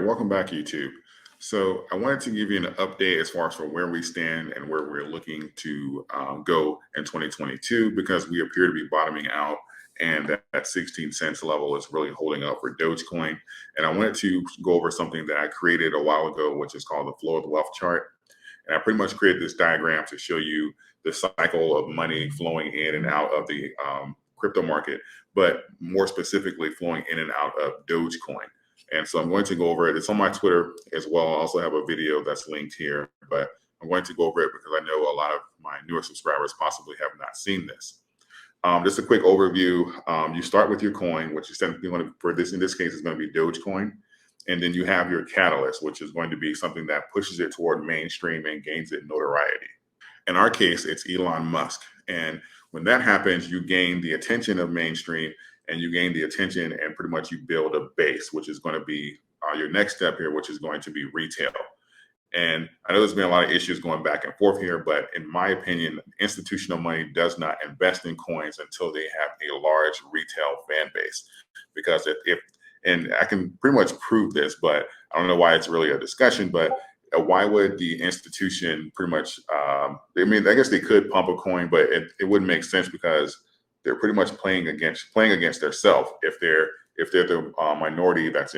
welcome back, YouTube. So I wanted to give you an update as far as for where we stand and where we're looking to go in 2022, because we appear to be bottoming out, and that 16 cents level is really holding up for Dogecoin. And I wanted to go over something that I created a while ago, which is called the flow of wealth chart. And I pretty much created this diagram to show you the cycle of money flowing in and out of the crypto market, but more specifically flowing in and out of Dogecoin. And so I'm going to go over it. It's on my Twitter as well. I also have a video that's linked here, but I'm going to go over it because I know a lot of my newer subscribers possibly have not seen this. Just a quick overview. You start with your coin, which is technically going to, for this, in this case, is going to be Dogecoin. And then you have your catalyst, which is going to be something that pushes it toward mainstream and gains it notoriety. In our case, it's Elon Musk. And when that happens, you gain the attention of mainstream, and you gain the attention, and pretty much you build a base, which is going to be your next step here, which is going to be retail. And I know there's been a lot of issues going back and forth here, but in my opinion, institutional money does not invest in coins until they have a large retail fan base. Because and I can pretty much prove this, but I don't know why it's really a discussion, but why would the institution pretty much, I mean, I guess they could pump a coin, but it wouldn't make sense because they're pretty much playing against themselves. If they're the majority that's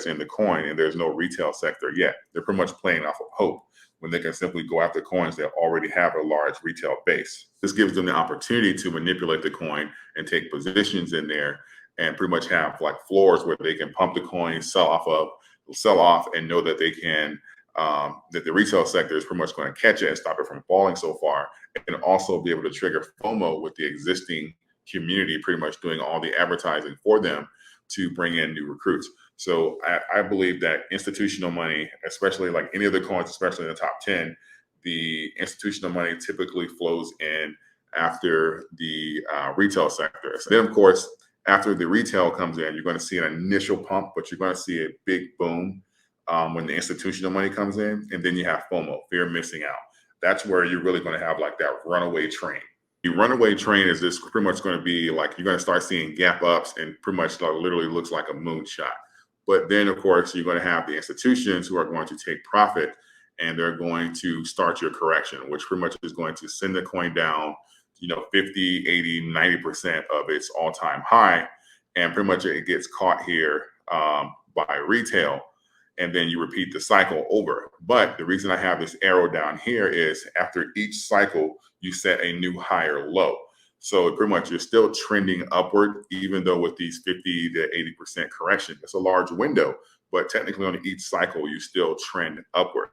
in the coin and there's no retail sector yet, they're pretty much playing off of hope when they can simply go after coins that already have a large retail base. This gives them the opportunity to manipulate the coin and take positions in there and pretty much have like floors where they can pump the coin, sell off, and know that they can that the retail sector is pretty much going to catch it and stop it from falling so far, and also be able to trigger FOMO with the existing community pretty much doing all the advertising for them to bring in new recruits. So I believe that institutional money, especially like any of the coins, especially in the top 10, the institutional money typically flows in after the retail sector. So then, of course, after the retail comes in, you're going to see an initial pump, but you're going to see a big boom when the institutional money comes in, and then you have FOMO, fear of missing out. That's where you're really going to have like that runaway train. The runaway train is this pretty much going to be like you're going to start seeing gap ups and pretty much like literally looks like a moonshot. But then, of course, you're going to have the institutions who are going to take profit, and they're going to start your correction, which pretty much is going to send the coin down, 50, 80, 90% of its all-time high. And pretty much it gets caught here by retail. And then you repeat the cycle over. But the reason I have this arrow down here is after each cycle, you set a new higher low. So pretty much you're still trending upward, even though with these 50 to 80% correction, it's a large window, but technically on each cycle, you still trend upward.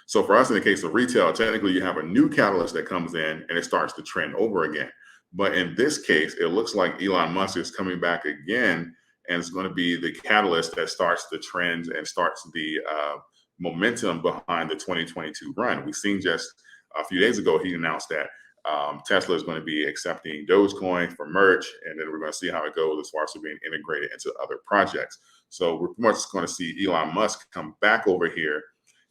So for us, in the case of retail, technically you have a new catalyst that comes in and it starts to trend over again. But in this case, it looks like Elon Musk is coming back again, and it's going to be the catalyst that starts the trends and starts the momentum behind the 2022 run. We've seen just a few days ago, he announced that Tesla is going to be accepting Dogecoin for merch, and then we're going to see how it goes as far as being integrated into other projects. So we're pretty much going to see Elon Musk come back over here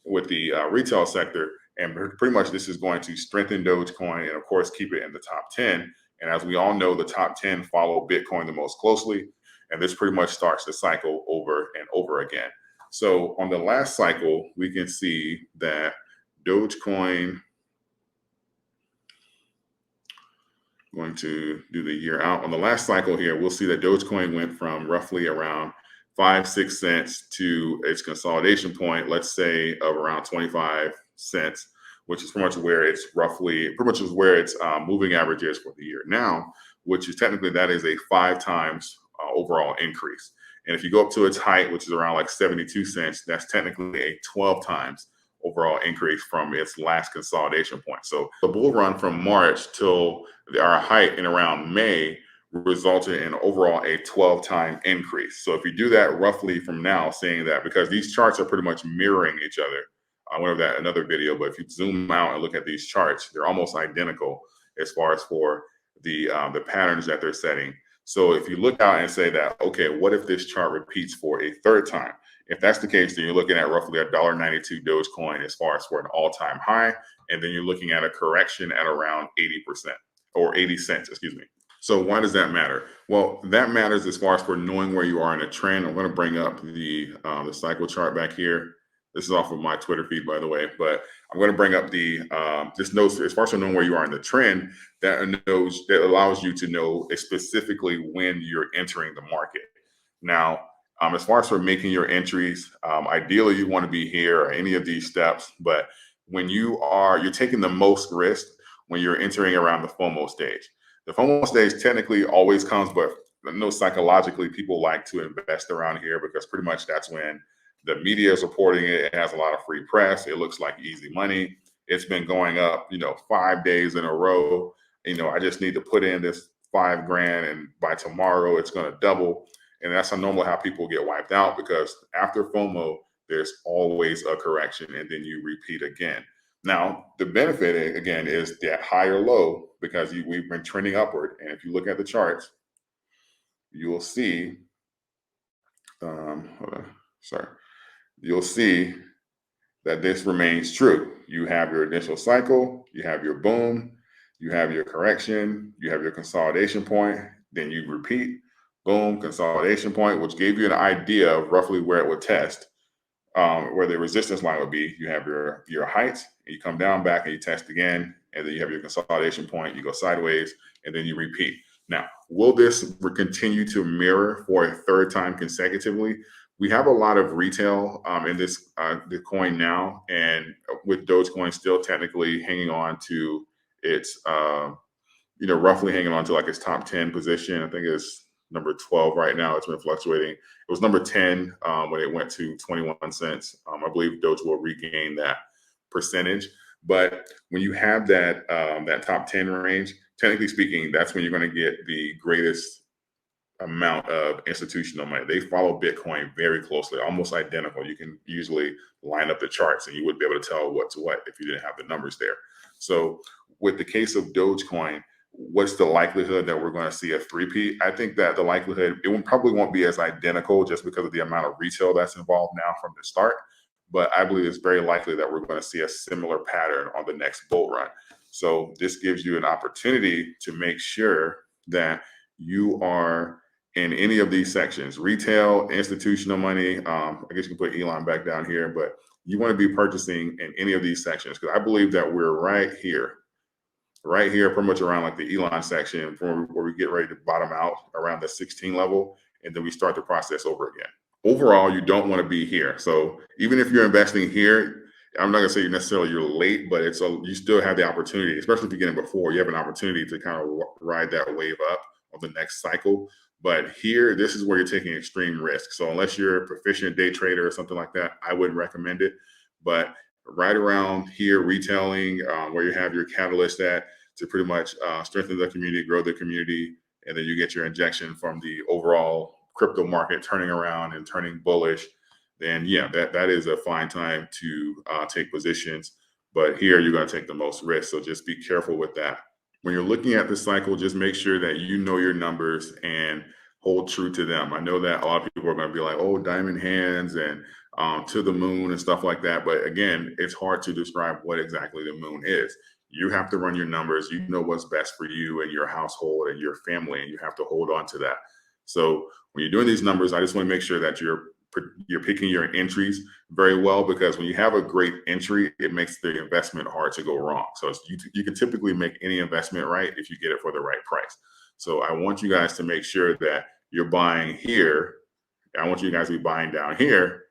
with the retail sector, and pretty much this is going to strengthen Dogecoin and, of course, keep it in the top 10. And as we all know, the top 10 follow Bitcoin the most closely. And this pretty much starts the cycle over and over again. So on the last cycle, we can see that Dogecoin, going to do the year out. On the last cycle here, we'll see that Dogecoin went from roughly around 5-6 cents to its consolidation point, let's say of around 25 cents, which is pretty much where it's moving average is for the year now, which is technically that is a 5 times overall increase. And if you go up to its height, which is around like 72 cents, that's technically a 12 times overall increase from its last consolidation point. So the bull run from March till our height in around May resulted in overall a 12-time increase. So if you do that roughly from now, saying that, because these charts are pretty much mirroring each other, I went over that in another video, but if you zoom out and look at these charts, they're almost identical as far as for the patterns that they're setting. So if you look out and say that, okay, what if this chart repeats for a third time? If that's the case, then you're looking at roughly $1.92 Dogecoin as far as for an all-time high. And then you're looking at a correction at around 80% or 80 cents, excuse me. So why does that matter? Well, that matters as far as for knowing where you are in a trend. I'm going to bring up the cycle chart back here. This is off of my Twitter feed, by the way, but I'm going to bring up the just knows as far as for knowing where you are in the trend. That allows you to know specifically when you're entering the market. Now, as far as for making your entries, ideally you want to be here or any of these steps, but when you're taking the most risk when you're entering around the FOMO stage. The FOMO stage technically always comes, but I know psychologically people like to invest around here because pretty much that's when the media is reporting it. It has a lot of free press. It looks like easy money. It's been going up, 5 days in a row. I just need to put in this 5 grand and by tomorrow it's going to double. And that's normally how people get wiped out because after FOMO, there's always a correction and then you repeat again. Now, the benefit again is that higher low because we've been trending upward. And if you look at the charts, you'll see, hold on, sorry, you'll see that this remains true. You have your initial cycle, you have your boom, you have your correction, you have your consolidation point, then you repeat, boom, consolidation point, which gave you an idea of roughly where it would test. Where the resistance line would be. You have your height, and you come down back and you test again, and then you have your consolidation point, you go sideways, and then you repeat. Now, will this continue to mirror for a third time consecutively? We have a lot of retail in the coin now, and with Dogecoin still technically hanging on to its, roughly hanging on to like its top 10 position. I think it's number 12 right now. It's been fluctuating. It was number 10 when it went to 21 cents. I believe Doge will regain that percentage. But when you have that top 10 range, technically speaking, that's when you're going to get the greatest amount of institutional money. They follow Bitcoin very closely, almost identical. You can usually line up the charts and you would be able to tell what's what if you didn't have the numbers there. So with the case of Dogecoin, what's the likelihood that we're going to see a three-peat? I think that the likelihood, probably won't be as identical just because of the amount of retail that's involved now from the start. But I believe it's very likely that we're going to see a similar pattern on the next bull run. So this gives you an opportunity to make sure that you are in any of these sections, retail, institutional money. I guess you can put Elon back down here, but you want to be purchasing in any of these sections because I believe that we're right here, pretty much around like the Elon section where we get ready to bottom out around the 16 level, and then we start the process over again. Overall, you don't want to be here. So even if you're investing here, I'm not gonna say you're late, but you still have the opportunity, especially if you get in before, you have an opportunity to kind of ride that wave up of the next cycle. But here, this is where you're taking extreme risk. So unless you're a proficient day trader or something like that, I wouldn't recommend it. But right around here, retailing, where you have your catalyst at to pretty much strengthen the community, grow the community, and then you get your injection from the overall crypto market turning around and turning bullish, then yeah, that is a fine time to take positions. But here you're going to take the most risk. So just be careful with that. When you're looking at the cycle, just make sure that you know your numbers and hold true to them. I know that a lot of people are going to be like, oh, diamond hands and to the moon and stuff like that. But again, it's hard to describe what exactly the moon is. You have to run your numbers. You know what's best for you and your household and your family, and you have to hold on to that. So when you're doing these numbers, I just want to make sure that you're picking your entries very well, because when you have a great entry, it makes the investment hard to go wrong. So you can typically make any investment right if you get it for the right price. So I want you guys to make sure that you're buying here. I want you guys to be buying down here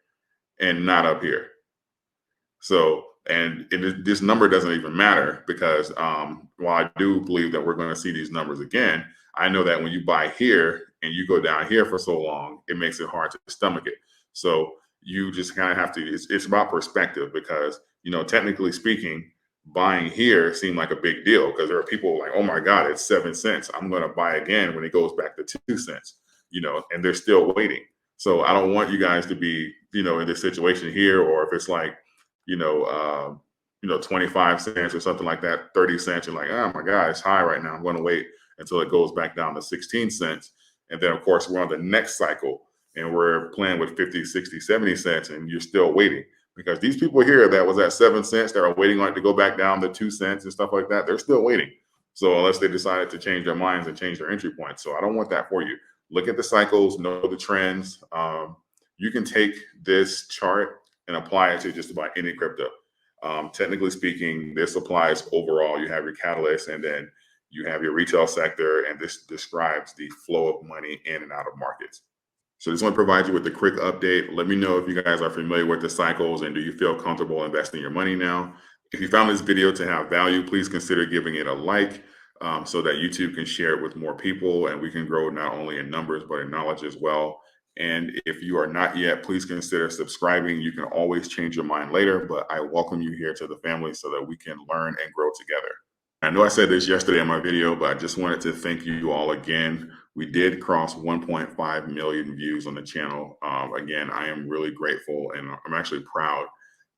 and not up here. So, and this number doesn't even matter because while I do believe that we're going to see these numbers again, I know that when you buy here and you go down here for so long, it makes it hard to stomach it. So you just kind of have to, it's about perspective because, technically speaking, buying here seemed like a big deal because there are people like, oh my God, it's 7 cents. I'm going to buy again when it goes back to 2 cents, and they're still waiting. So I don't want you guys to be, in this situation here, or if it's like, 25 cents or something like that, 30 cents, you're like, oh my God, it's high right now. I'm going to wait until it goes back down to 16 cents. And then of course we're on the next cycle and we're playing with 50, 60, 70 cents and you're still waiting because these people here that was at 7 cents that are waiting on it to go back down to 2 cents and stuff like that, they're still waiting. So unless they decided to change their minds and change their entry point. So I don't want that for you. Look at the cycles, know the trends. You can take this chart and apply it to just about any crypto. Technically speaking, this applies overall. You have your catalyst, and then you have your retail sector, and this describes the flow of money in and out of markets. So I just want to provide you with a quick update. Let me know if you guys are familiar with the cycles and do you feel comfortable investing your money now. If you found this video to have value, please consider giving it a like so that YouTube can share it with more people and we can grow not only in numbers but in knowledge as well. And if you are not yet, please consider subscribing. You can always change your mind later, but I welcome you here to the family so that we can learn and grow together. I know I said this yesterday in my video, but I just wanted to thank you all again. We did cross 1.5 million views on the channel. Again, I am really grateful and I'm actually proud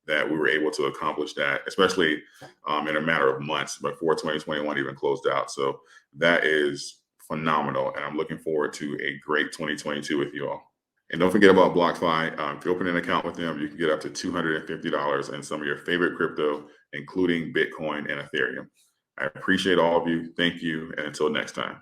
that we were able to accomplish that, especially in a matter of months before 2021 even closed out. So that is phenomenal. And I'm looking forward to a great 2022 with you all. And don't forget about BlockFi. If you open an account with them, you can get up to $250 in some of your favorite crypto, including Bitcoin and Ethereum. I appreciate all of you. Thank you. And until next time.